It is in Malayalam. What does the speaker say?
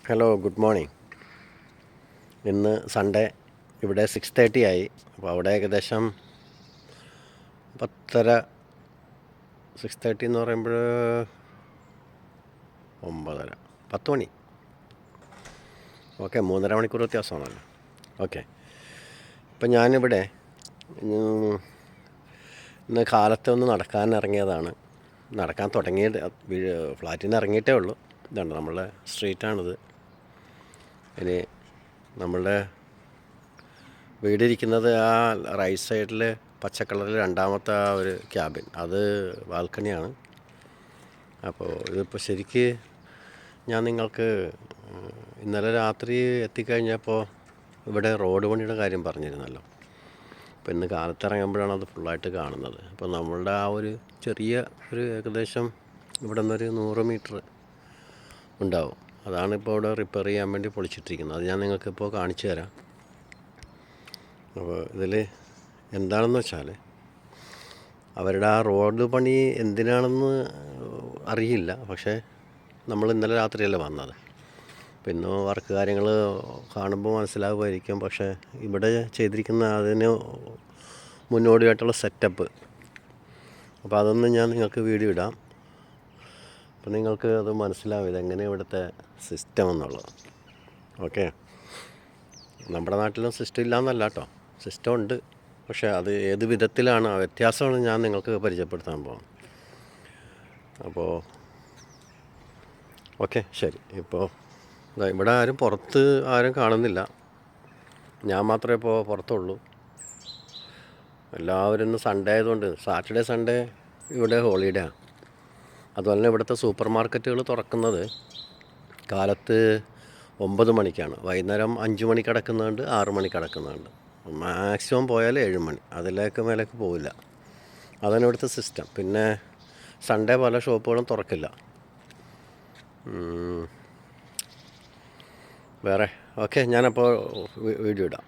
Hello, good morning. ഇന്ന് സൺഡേ. ഇവിടെ 6:30 ആയി. അപ്പോൾ അവിടെ ഏകദേശം 10:30. 6:30 എന്ന് പറയുമ്പോൾ 9:30, 10 മണി. ഓക്കെ, 3.5 മണിക്കൂർ വ്യത്യാസമാണല്ലോ. ഓക്കെ, ഇപ്പം ഞാനിവിടെ ഉം, ഇന്ന് കാലത്തെ ഒന്ന് നടക്കാൻ ഇറങ്ങിയതാണ്. നടക്കാൻ തുടങ്ങിയത് ഫ്ലാറ്റിൽ നിന്ന് ഇറങ്ങിയിട്ടേ ഉള്ളൂ. ഇതാണ് നമ്മളുടെ സ്ട്രീറ്റാണിത്. ഇനി നമ്മളുടെ വീടിരിക്കുന്നത് ആ റൈറ്റ് സൈഡിൽ പച്ച കളറിൽ രണ്ടാമത്തെ ആ ഒരു ക്യാബിൻ, അത് ബാൽക്കണിയാണ്. അപ്പോൾ ഇതിപ്പോൾ ശരിക്ക് ഞാൻ നിങ്ങൾക്ക് ഇന്നലെ രാത്രി എത്തിക്കഴിഞ്ഞപ്പോൾ ഇവിടെ റോഡ് പണിയുടെ കാര്യം പറഞ്ഞിരുന്നല്ലോ. അപ്പോൾ ഇന്ന് കാലത്തിറങ്ങുമ്പോഴാണ് അത് ഫുള്ളായിട്ട് കാണുന്നത്. അപ്പോൾ നമ്മളുടെ ആ ഒരു ചെറിയ ഒരു ഏകദേശം ഇവിടെ നിന്നൊരു 100 മീറ്റർ ഉണ്ടാവും. അതാണ് ഇപ്പോൾ ഇവിടെ റിപ്പയർ ചെയ്യാൻ വേണ്ടി പൊളിച്ചിട്ടിരിക്കുന്നത്. അത് ഞാൻ നിങ്ങൾക്കിപ്പോൾ കാണിച്ചു തരാം. അപ്പോൾ ഇതിൽ എന്താണെന്ന് വെച്ചാൽ അവരുടെ ആ റോഡ് പണി എന്തിനാണെന്ന് അറിയില്ല. പക്ഷേ നമ്മൾ ഇന്നലെ രാത്രിയല്ലേ വന്നത്. പിന്നെ വർക്ക് കാര്യങ്ങൾ കാണുമ്പോൾ മനസ്സിലാകുമായിരിക്കും. പക്ഷേ ഇവിടെ ചെയ്തിരിക്കുന്ന അതിന് മുന്നോടിയായിട്ടുള്ള സെറ്റപ്പ്, അപ്പോൾ അതൊന്നും ഞാൻ നിങ്ങൾക്ക് വീഡിയോ ഇടാം. അപ്പോൾ നിങ്ങൾക്ക് അത് മനസ്സിലാവും ഇതെങ്ങനെ ഇവിടുത്തെ സിസ്റ്റം എന്നുള്ളത്. ഓക്കെ, നമ്മുടെ നാട്ടിലും സിസ്റ്റം ഇല്ലയെന്നല്ല കേട്ടോ, സിസ്റ്റം ഉണ്ട്. പക്ഷേ അത് ഏത് വിധത്തിലാണ് ആ വ്യത്യാസമാണ് ഞാൻ നിങ്ങൾക്ക് പരിചയപ്പെടുത്താൻ പോകുന്നത്. അപ്പോൾ ഓക്കെ, ശരി. ഇപ്പോൾ ഇവിടെ പുറത്ത് ആരും കാണുന്നില്ല. ഞാൻ മാത്രമേ ഇപ്പോൾ പുറത്തുള്ളൂ. എല്ലാവരും ഇന്ന് സൺഡേ ആയതുകൊണ്ട്, സാറ്റർഡേ സൺഡേ ഇവിടെ ഹോളിഡേ ആണ്. അതുപോലെ തന്നെ ഇവിടുത്തെ സൂപ്പർ മാർക്കറ്റുകൾ തുറക്കുന്നത് കാലത്ത് 9 മണിക്കാണ്. വൈകുന്നേരം 5 മണിക്ക് അടക്കുന്നുണ്ട്, 6 മണിക്ക് അടക്കുന്നുണ്ട്. മാക്സിമം പോയാൽ 7 മണി, അതിലേക്ക് മേലേക്ക് പോവില്ല. അതാണ് ഇവിടുത്തെ സിസ്റ്റം. പിന്നെ സൺഡേ പല ഷോപ്പുകളും തുറക്കില്ല. വേറെ ഓക്കെ, ഞാനപ്പോൾ വീഡിയോ ഇടാം.